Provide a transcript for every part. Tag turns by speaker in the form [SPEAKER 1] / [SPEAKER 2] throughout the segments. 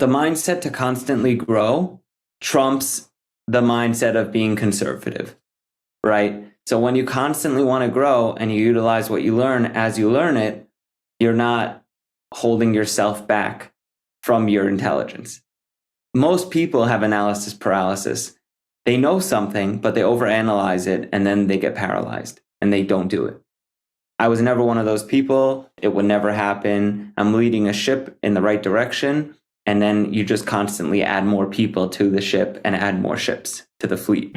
[SPEAKER 1] The mindset to constantly grow trumps the mindset of being conservative, right? So when you constantly want to grow and you utilize what you learn as you learn it, you're not holding yourself back from your intelligence. Most people have analysis paralysis. They know something, but they overanalyze it and then they get paralyzed and they don't do it. I was never one of those people. It would never happen. I'm leading a ship in the right direction. And then you just constantly add more people to the ship and add more ships to the fleet.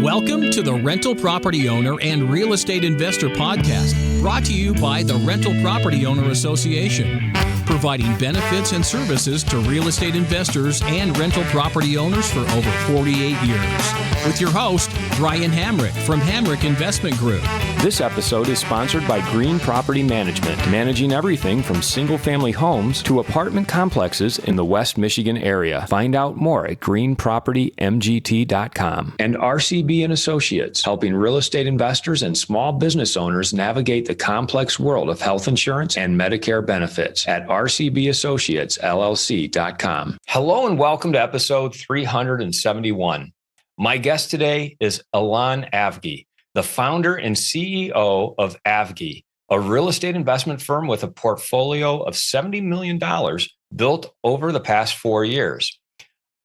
[SPEAKER 2] Welcome to the Rental Property Owner and Real Estate Investor Podcast, brought to you by the Rental Property Owner Association, providing benefits and services to real estate investors and rental property owners for over 48 years. With your host, Brian Hamrick from Hamrick Investment Group.
[SPEAKER 3] This episode is sponsored by Green Property Management, managing everything from single-family homes to apartment complexes in the West Michigan area. Find out more at greenpropertymgt.com. And RCB Associates, helping real estate investors and small business owners navigate the complex world of health insurance and Medicare benefits at rcbassociatesllc.com. Hello and welcome to episode 371. My guest today is Allon Avgi, the founder and CEO of Avgi, a real estate investment firm with a portfolio of $70 million built over the past 4 years.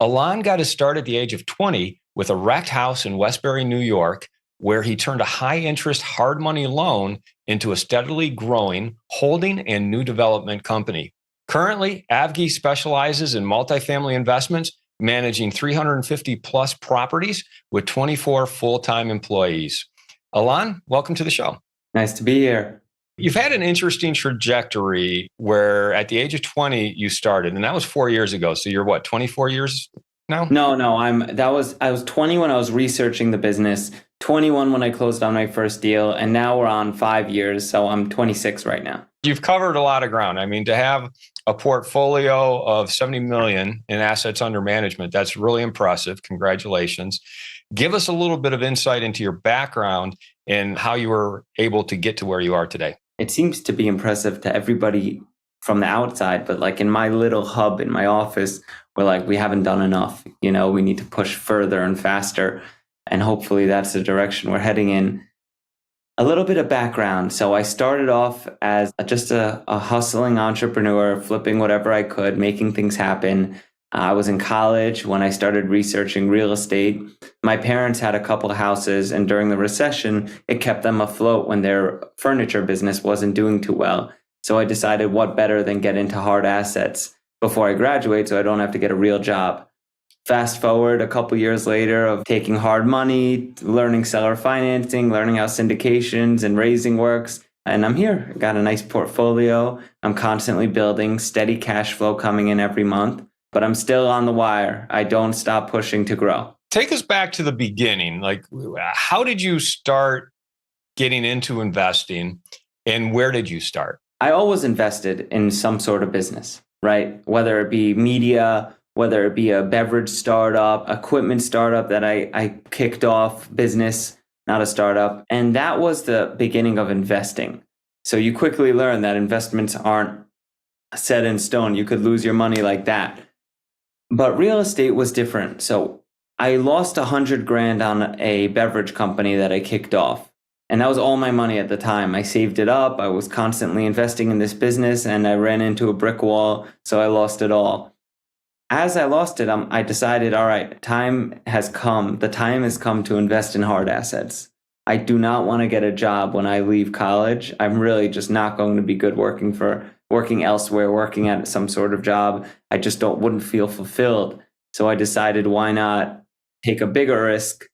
[SPEAKER 3] Allon got his start at the age of 20 with a wrecked house in Westbury, New York, where he turned a high-interest, hard money loan into a steadily growing holding and new development company. Currently, Avgi specializes in multifamily investments, managing 350 plus properties with 24 full-time employees. Allon, welcome to the show.
[SPEAKER 1] Nice to be here.
[SPEAKER 3] You've had an interesting trajectory where at the age of 20, you started, and that was 4 years ago. So you're what, 24 years now?
[SPEAKER 1] No, I was 20 when I was researching the business, 21 when I closed on my first deal, and now we're on 5 years. So I'm 26 right now.
[SPEAKER 3] You've covered a lot of ground. I mean, to have a portfolio of 70 million in assets under management, that's really impressive. Congratulations. Give us a little bit of insight into your background and how you were able to get to where you are today.
[SPEAKER 1] It seems to be impressive to everybody from the outside, but like in my little hub in my office, we're like, we haven't done enough. You know, we need to push further and faster. And hopefully that's the direction we're heading in. A little bit of background. So I started off as just a hustling entrepreneur, flipping whatever I could, making things happen. I was in college when I started researching real estate. My parents had a couple of houses, and during the recession, it kept them afloat when their furniture business wasn't doing too well. So I decided what better than get into hard assets before I graduate so I don't have to get a real job. Fast forward a couple years later of taking hard money, learning seller financing, learning how syndications and raising works. And I'm here. I got a nice portfolio. I'm constantly building steady cash flow coming in every month, but I'm still on the wire. I don't stop pushing to grow.
[SPEAKER 3] Take us back to the beginning. Like, how did you start getting into investing and where did you start?
[SPEAKER 1] I always invested in some sort of business, right? Whether it be media, whether it be a beverage startup, equipment startup that I kicked off, business, not a startup. And that was the beginning of investing. So you quickly learn that investments aren't set in stone. You could lose your money like that. But real estate was different. So I lost $100,000 on a beverage company that I kicked off. And that was all my money at the time. I saved it up. I was constantly investing in this business and I ran into a brick wall. So I lost it all. As I lost it, I decided, all right, time has come. The time has come to invest in hard assets. I do not want to get a job when I leave college. I'm really just not going to be good working elsewhere, working at some sort of job. I just wouldn't feel fulfilled. So I decided, why not take a bigger risk,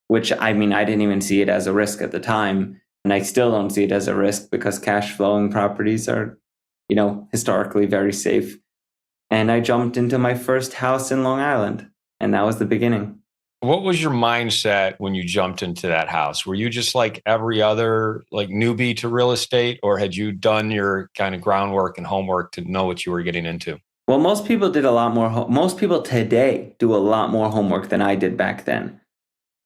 [SPEAKER 1] which I didn't even see it as a risk at the time. And I still don't see it as a risk because cash flowing properties are, historically very safe. And I jumped into my first house in Long Island, and that was the beginning.
[SPEAKER 3] What was your mindset when you jumped into that house? Were you just like every other newbie to real estate, or had you done your kind of groundwork and homework to know what you were getting into?
[SPEAKER 1] Well, most people did a lot more. Most people today do a lot more homework than I did back then.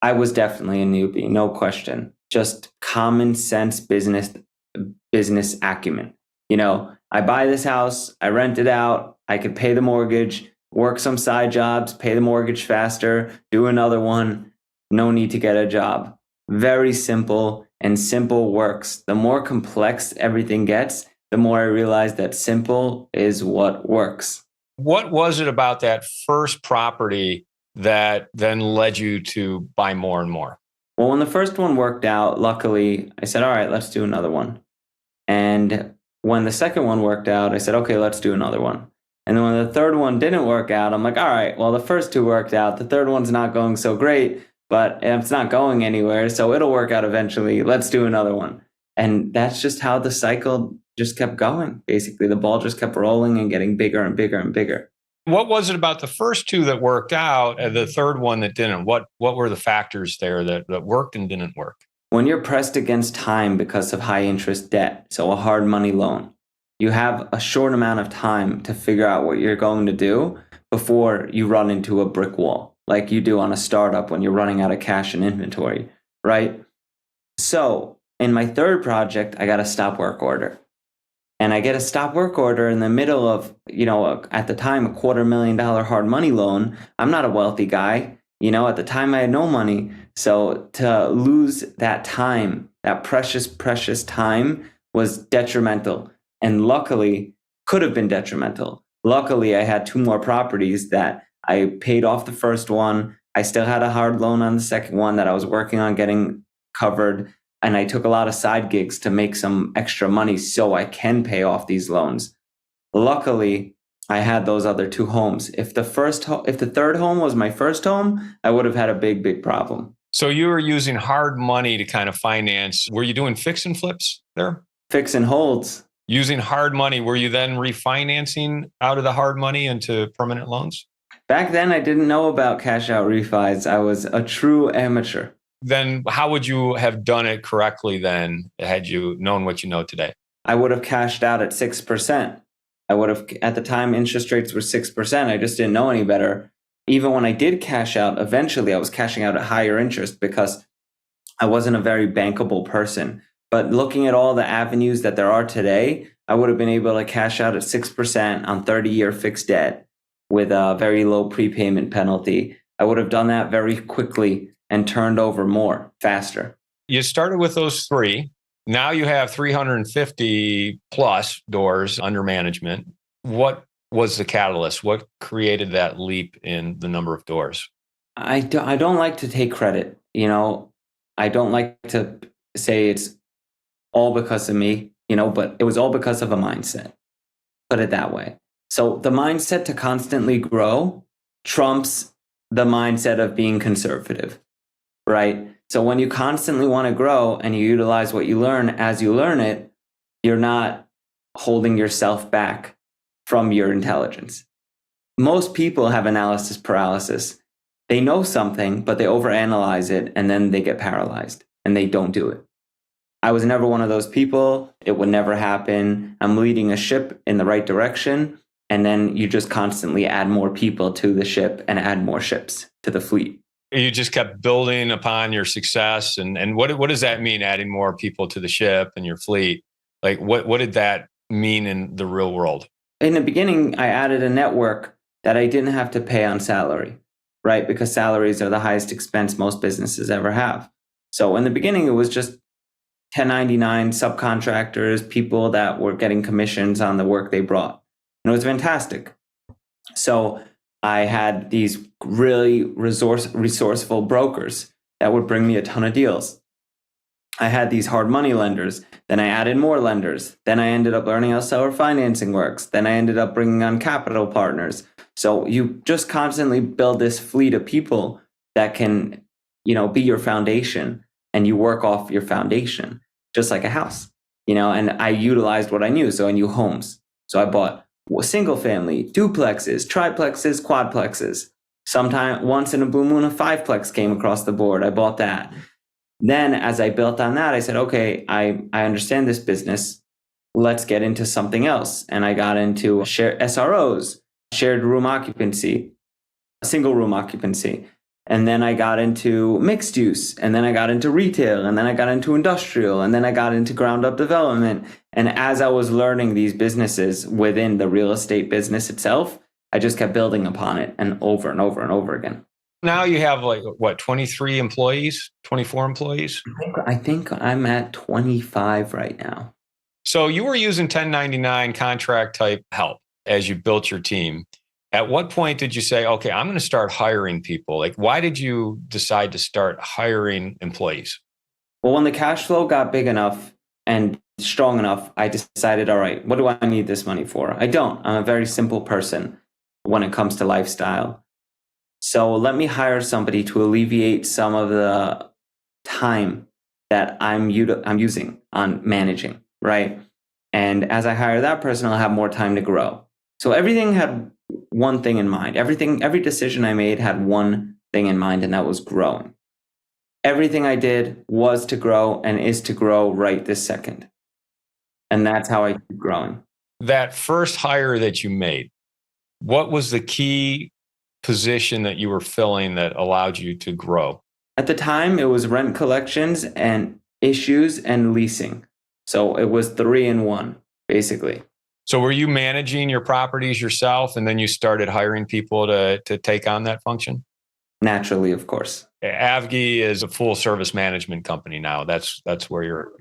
[SPEAKER 1] I was definitely a newbie, no question. Just common sense business acumen. I buy this house, I rent it out, I could pay the mortgage, work some side jobs, pay the mortgage faster, do another one. No need to get a job. Very simple, and simple works. The more complex everything gets, the more I realize that simple is what works.
[SPEAKER 3] What was it about that first property that then led you to buy more and more?
[SPEAKER 1] Well, when the first one worked out, luckily, I said, all right, let's do another one. And when the second one worked out, I said, okay, let's do another one. And then when the third one didn't work out, I'm like, all right, well, the first two worked out. The third one's not going so great, but it's not going anywhere. So it'll work out eventually. Let's do another one. And that's just how the cycle just kept going. Basically, the ball just kept rolling and getting bigger and bigger and bigger.
[SPEAKER 3] What was it about the first two that worked out and the third one that didn't? What were the factors there that worked and didn't work?
[SPEAKER 1] When you're pressed against time because of high interest debt, so a hard money loan, you have a short amount of time to figure out what you're going to do before you run into a brick wall, like you do on a startup when you're running out of cash and inventory, right? So in my third project, I got a stop work order. And I get a stop work order in the middle of, at the time, $250,000 hard money loan. I'm not a wealthy guy. At the time I had no money. So to lose that time, that precious, precious time was detrimental. And luckily, could have been detrimental. Luckily, I had two more properties that I paid off the first one. I still had a hard loan on the second one that I was working on getting covered. And I took a lot of side gigs to make some extra money so I can pay off these loans. Luckily, I had those other two homes. If the third home was my first home, I would have had a big, big problem.
[SPEAKER 3] So you were using hard money to kind of finance. Were you doing fix and flips there?
[SPEAKER 1] Fix and holds.
[SPEAKER 3] Using hard money, were you then refinancing out of the hard money into permanent loans?
[SPEAKER 1] Back then, I didn't know about cash out refis. I was a true amateur.
[SPEAKER 3] Then how would you have done it correctly then had you known what you know today?
[SPEAKER 1] I would have cashed out at 6%. At the time, interest rates were 6%. I just didn't know any better. Even when I did cash out, eventually I was cashing out at higher interest because I wasn't a very bankable person. But looking at all the avenues that there are today, I would have been able to cash out at 6% on 30-year fixed debt with a very low prepayment penalty. I would have done that very quickly and turned over more faster.
[SPEAKER 3] You started with those three. Now you have 350 plus doors under management. What was the catalyst? What created that leap in the number of doors?
[SPEAKER 1] I don't like to take credit. I don't like to say it's all because of me, but it was all because of a mindset. Put it that way. So the mindset to constantly grow trumps the mindset of being conservative. Right? So when you constantly want to grow and you utilize what you learn as you learn it, you're not holding yourself back from your intelligence. Most people have analysis paralysis. They know something, but they overanalyze it and then they get paralyzed and they don't do it. I was never one of those people. It would never happen. I'm leading a ship in the right direction. And then you just constantly add more people to the ship and add more ships to the fleet.
[SPEAKER 3] You just kept building upon your success. And what does that mean, adding more people to the ship and your fleet? Like, what did that mean in the real world?
[SPEAKER 1] In the beginning, I added a network that I didn't have to pay on salary, right? Because salaries are the highest expense most businesses ever have. So in the beginning, it was just 1099 subcontractors, people that were getting commissions on the work they brought. And it was fantastic. So I had these really resourceful brokers that would bring me a ton of deals. I had these hard money lenders. Then I added more lenders. Then I ended up learning how seller financing works. Then I ended up bringing on capital partners. So you just constantly build this fleet of people that can, be your foundation, and you work off your foundation, just like a house, and I utilized what I knew. So I knew homes. So I bought single family, duplexes, triplexes, quadplexes. Sometime once in a blue moon, a fiveplex came across the board. I bought that. Then as I built on that, I said, okay, I understand this business. Let's get into something else. And I got into SROs, shared room occupancy, single room occupancy. And then I got into mixed use, and then I got into retail, and then I got into industrial, and then I got into ground up development. And as I was learning these businesses within the real estate business itself, I just kept building upon it and over and over and over again.
[SPEAKER 3] Now you have 23 employees, 24 employees?
[SPEAKER 1] I think I'm at 25 right now.
[SPEAKER 3] So you were using 1099 contract type help as you built your team. At what point did you say, okay, I'm going to start hiring people? Why did you decide to start hiring employees?
[SPEAKER 1] Well, when the cash flow got big enough and strong enough, I decided, all right, what do I need this money for? I don't. I'm a very simple person when it comes to lifestyle. So let me hire somebody to alleviate some of the time that I'm using on managing, right? And as I hire that person, I'll have more time to grow. So everything had one thing in mind. Every decision I made had one thing in mind, and that was growing. Everything I did was to grow and is to grow right this second. And that's how I keep growing.
[SPEAKER 3] That first hire that you made, what was the key position that you were filling that allowed you to grow?
[SPEAKER 1] At the time, it was rent collections and issues and leasing. So it was 3 in 1, basically.
[SPEAKER 3] So were you managing your properties yourself and then you started hiring people to take on that function?
[SPEAKER 1] Naturally, of course.
[SPEAKER 3] Avgi is a full service management company now. That's where you're.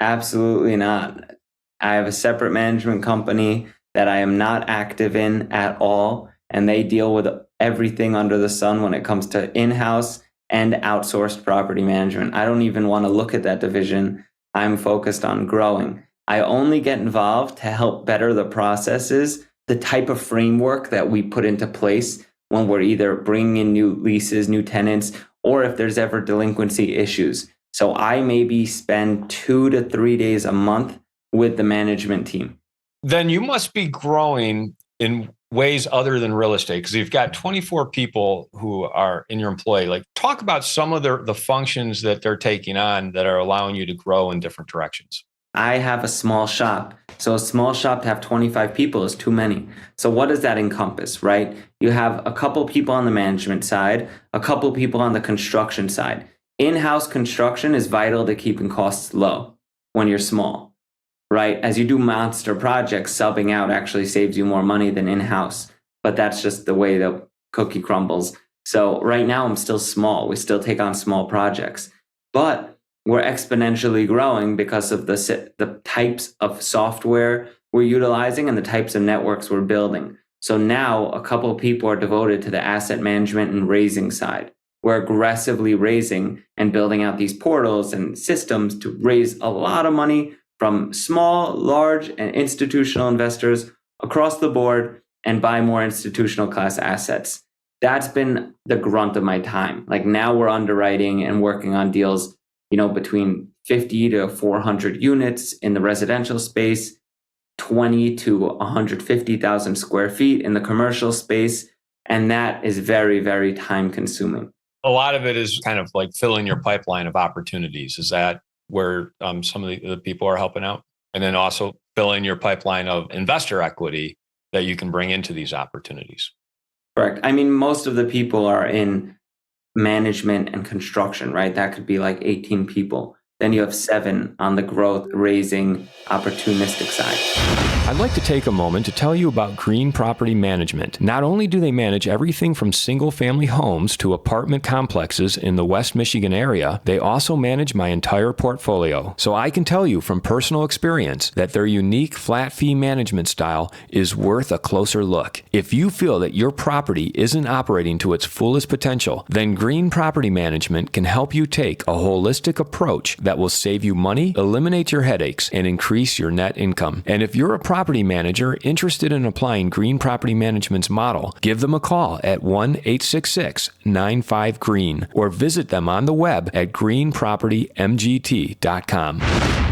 [SPEAKER 1] Absolutely not. I have a separate management company that I am not active in at all. And they deal with everything under the sun when it comes to in-house and outsourced property management. I don't even want to look at that division. I'm focused on growing. I only get involved to help better the processes, the type of framework that we put into place when we're either bringing in new leases, new tenants, or if there's ever delinquency issues. So I maybe spend 2 to 3 days a month with the management team.
[SPEAKER 3] Then you must be growing in ways other than real estate, because you've got 24 people who are in your employee. Talk about some of the functions that they're taking on that are allowing you to grow in different directions.
[SPEAKER 1] I have a small shop. So a small shop to have 25 people is too many. So what does that encompass, right? You have a couple people on the management side, a couple people on the construction side. In-house construction is vital to keeping costs low when you're small, right? As you do monster projects, subbing out actually saves you more money than in-house. But that's just the way the cookie crumbles. So right now I'm still small. We still take on small projects. But we're exponentially growing because of the types of software we're utilizing and the types of networks we're building. So now a couple of people are devoted to the asset management and raising side. We're aggressively raising and building out these portals and systems to raise a lot of money from small, large, and institutional investors across the board and buy more institutional class assets. That's been the grunt of my time. Now we're underwriting and working on deals between 50 to 400 units in the residential space, 20 to 150,000 square feet in the commercial space. And that is very, very time consuming.
[SPEAKER 3] A lot of it is kind of filling your pipeline of opportunities. Is that where some of the people are helping out? And then also filling your pipeline of investor equity that you can bring into these opportunities.
[SPEAKER 1] Correct. I mean, most of the people are in management and construction, right? That could be 18 people. Then you have 7 on the growth, raising, opportunistic side.
[SPEAKER 4] I'd like to take a moment to tell you about Green Property Management. Not only do they manage everything from single-family homes to apartment complexes in the West Michigan area, they also manage my entire portfolio. So I can tell you from personal experience that their unique flat fee management style is worth a closer look. If you feel that your property isn't operating to its fullest potential, then Green Property Management can help you take a holistic approach that will save you money, eliminate your headaches, and increase your net income. And if you're a property manager interested in applying Green Property Management's model, give them a call at 1-866-95-GREEN or visit them on the web at greenpropertymgt.com.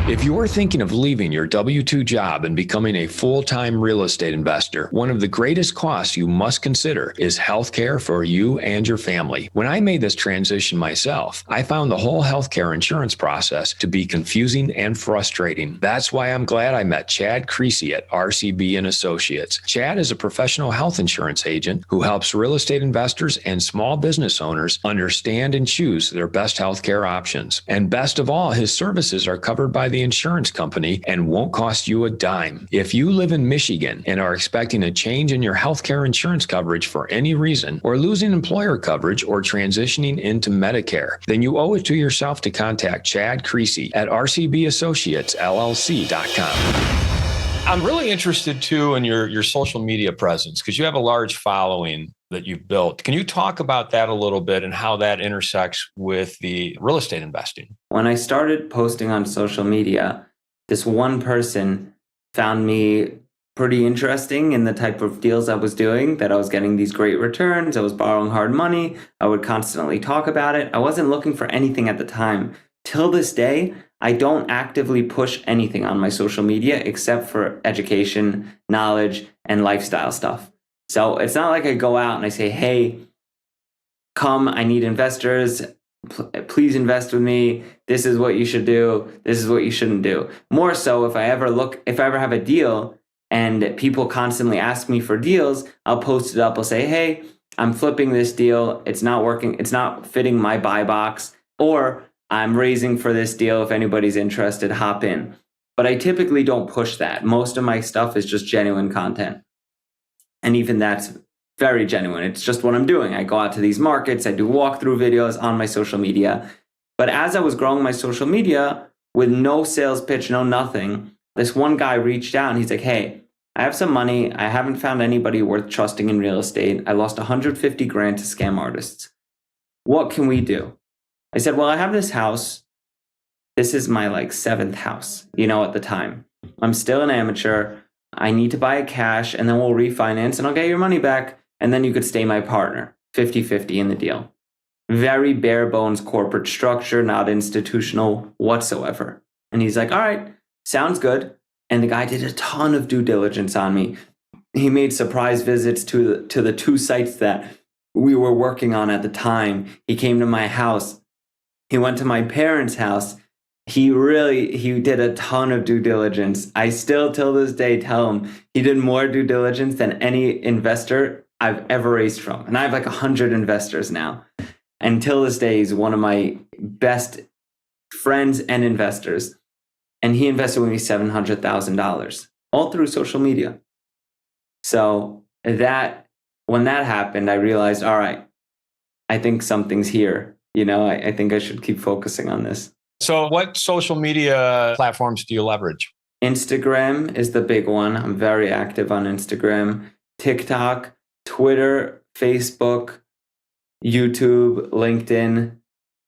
[SPEAKER 4] If you're thinking of leaving your W-2 job and becoming a full-time real estate investor, one of the greatest costs you must consider is healthcare for you and your family. When I made this transition myself, I found the whole healthcare insurance process to be confusing and frustrating. That's why I'm glad I met Chad Creasy at RCB Associates. Chad is a professional health insurance agent who helps real estate investors and small business owners understand and choose their best healthcare options. And best of all, his services are covered by the insurance company and won't cost you a dime. If you live in Michigan and are expecting a change in your healthcare insurance coverage for any reason, or losing employer coverage or transitioning into Medicare, then you owe it to yourself to contact Chad Creasy at rcbassociatesllc.com.
[SPEAKER 3] I'm really interested too in your social media presence because you have a large following that you've built. Can you talk about that a little bit and how that intersects with the real estate investing?
[SPEAKER 1] When I started posting on social media, this one person found me pretty interesting in the type of deals I was doing, that I was getting these great returns. I was borrowing hard money. I would constantly talk about it. I wasn't looking for anything at the time. Till this day, I don't actively push anything on my social media except for education, knowledge, and lifestyle stuff. So it's not like I go out and I say, hey, come, I need investors. Please invest with me. This is what you should do. This is what you shouldn't do. More so, if I ever have a deal and people constantly ask me for deals, I'll post it up. I'll say, hey, I'm flipping this deal. It's not working. It's not fitting my buy box. Or I'm raising for this deal. If anybody's interested, hop in. But I typically don't push that. Most of my stuff is just genuine content. And even that's very genuine. It's just what I'm doing. I go out to these markets. I do walkthrough videos on my social media. But as I was growing my social media with no sales pitch, no nothing, this one guy reached out and he's like, hey, I have some money. I haven't found anybody worth trusting in real estate. I lost 150 grand to scam artists. What can we do? I said, well, I have this house. This is my seventh house, at the time. I'm still an amateur. I need to buy it cash and then we'll refinance and I'll get your money back. And then you could stay my partner, 50-50 in the deal. Very bare bones corporate structure, not institutional whatsoever. And he's like, all right, sounds good. And the guy did a ton of due diligence on me. He made surprise visits to the two sites that we were working on at the time. He came to my house. He went to my parents' house. He did a ton of due diligence. I still, till this day, tell him he did more due diligence than any investor I've ever raised from. And I have 100 investors now. And till this day, he's one of my best friends and investors. And he invested with me $700,000, all through social media. So when that happened, I realized, all right, I think something's here. I think I should keep focusing on this.
[SPEAKER 3] So what social media platforms do you leverage?
[SPEAKER 1] Instagram is the big one. I'm very active on Instagram, TikTok, Twitter, Facebook, YouTube, LinkedIn.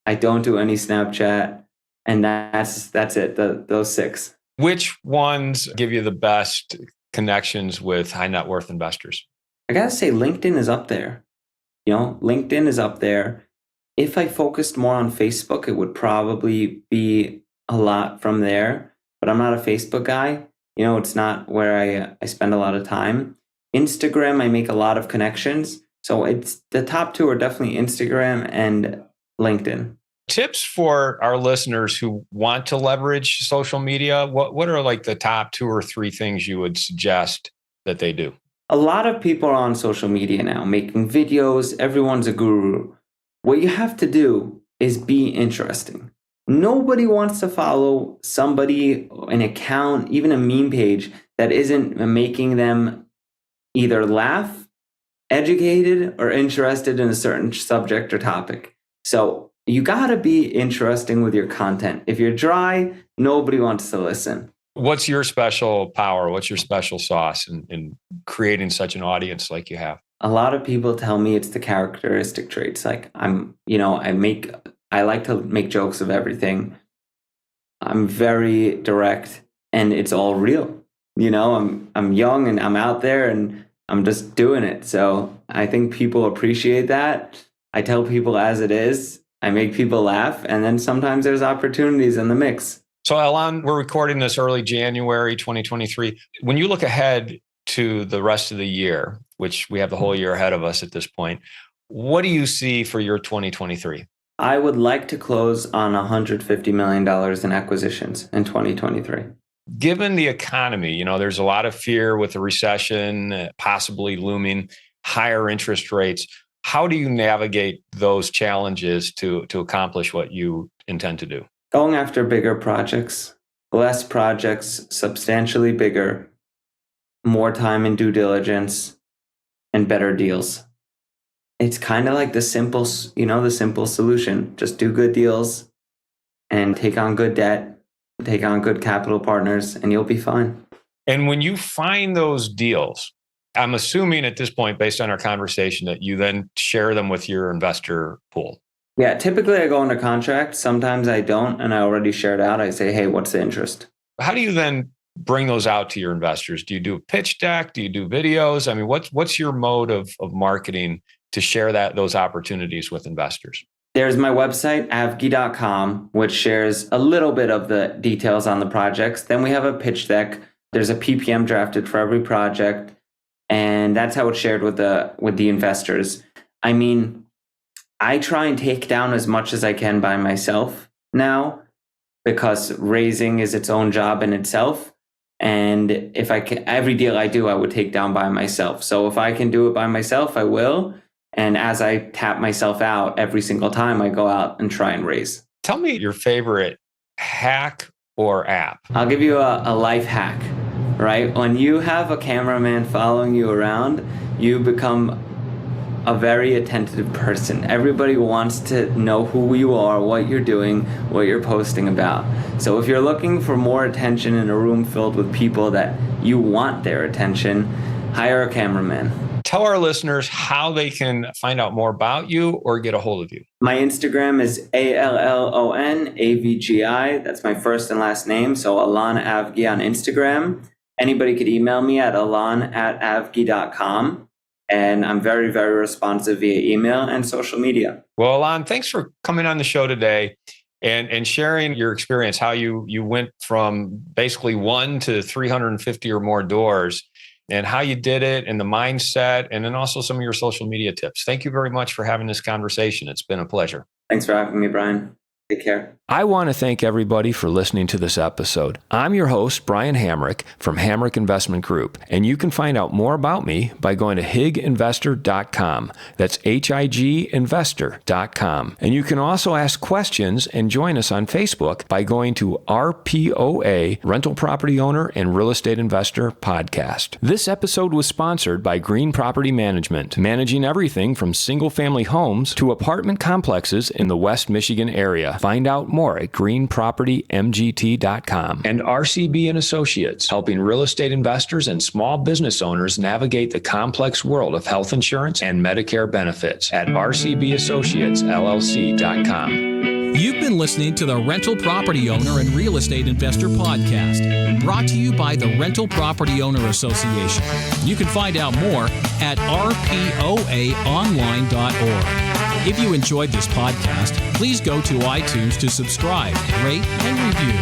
[SPEAKER 1] I don't do any Snapchat. And that's it, those 6.
[SPEAKER 3] Which ones give you the best connections with high net worth investors?
[SPEAKER 1] I got to say LinkedIn is up there. LinkedIn is up there. If I focused more on Facebook, it would probably be a lot from there. But I'm not a Facebook guy. It's not where I spend a lot of time. Instagram, I make a lot of connections. So it's the top 2 are definitely Instagram and LinkedIn.
[SPEAKER 3] Tips for our listeners who want to leverage social media. What are the top 2 or 3 things you would suggest that they do?
[SPEAKER 1] A lot of people are on social media now, making videos. Everyone's a guru. What you have to do is be interesting. Nobody wants to follow somebody, an account, even a meme page that isn't making them either laugh, educated, or interested in a certain subject or topic. So you got to be interesting with your content. If you're dry, nobody wants to listen.
[SPEAKER 3] What's your special power? What's your special sauce in creating such an audience like you have?
[SPEAKER 1] A lot of people tell me it's the characteristic traits. I like to make jokes of everything. I'm very direct and it's all real. I'm young and I'm out there and I'm just doing it. So I think people appreciate that. I tell people as it is. I make people laugh. And then sometimes there's opportunities in the mix.
[SPEAKER 3] So, Allon, we're recording this early January 2023. When you look ahead to the rest of the year, which we have the whole year ahead of us at this point, what do you see for your 2023?
[SPEAKER 1] I would like to close on $150 million in acquisitions in 2023.
[SPEAKER 3] Given the economy, there's a lot of fear with the recession, possibly looming, higher interest rates. How do you navigate those challenges to accomplish what you intend to do?
[SPEAKER 1] Going after bigger projects, less projects, substantially bigger, more time in due diligence, and better deals. It's kind of like the simple solution. Just do good deals and take on good debt, take on good capital partners, and you'll be fine.
[SPEAKER 3] And when you find those deals, I'm assuming at this point, based on our conversation, that you then share them with your investor pool.
[SPEAKER 1] Yeah, typically I go under contract. Sometimes I don't, and I already shared out. I say, hey, what's the interest?
[SPEAKER 3] How do you then bring those out to your investors? Do you do a pitch deck? Do you do videos? I mean, what's your mode of marketing to share those opportunities with investors?
[SPEAKER 1] There's my website, avgi.com, which shares a little bit of the details on the projects. Then we have a pitch deck. There's a PPM drafted for every project, and that's how it's shared with the investors. I mean, I try and take down as much as I can by myself now, because raising is its own job in itself. And if I can, every deal I do, I would take down by myself. So if I can do it by myself, I will. And as I tap myself out every single time, I go out and try and raise.
[SPEAKER 3] Tell me your favorite hack or app.
[SPEAKER 1] I'll give you a life hack, right? When you have a cameraman following you around, you become a very attentive person. Everybody wants to know who you are, what you're doing, what you're posting about. So if you're looking for more attention in a room filled with people that you want their attention, hire a cameraman.
[SPEAKER 3] Tell our listeners how they can find out more about you or get a hold of you.
[SPEAKER 1] My Instagram is Allon Avgi. That's my first and last name. So Allon Avgi on Instagram. Anybody could email me at allon@avgi.com. And I'm very, very responsive via email and social media.
[SPEAKER 3] Well, Allon, thanks for coming on the show today and sharing your experience, how you went from basically 1 to 350 or more doors, and how you did it, and the mindset, and then also some of your social media tips. Thank you very much for having this conversation. It's been a pleasure.
[SPEAKER 1] Thanks for having me, Brian. Take care.
[SPEAKER 4] I want to thank everybody for listening to this episode. I'm your host, Brian Hamrick from Hamrick Investment Group, and you can find out more about me by going to higinvestor.com. That's higinvestor.com. And you can also ask questions and join us on Facebook by going to RPOA, Rental Property Owner and Real Estate Investor Podcast. This episode was sponsored by Green Property Management, managing everything from single-family homes to apartment complexes in the West Michigan area. Find out more at greenpropertymgt.com. And RCB Associates, helping real estate investors and small business owners navigate the complex world of health insurance and Medicare benefits at rcbassociatesllc.com.
[SPEAKER 2] You've been listening to the Rental Property Owner and Real Estate Investor Podcast, brought to you by the Rental Property Owner Association. You can find out more at rpoaonline.org. If you enjoyed this podcast, please go to iTunes to subscribe, rate, and review.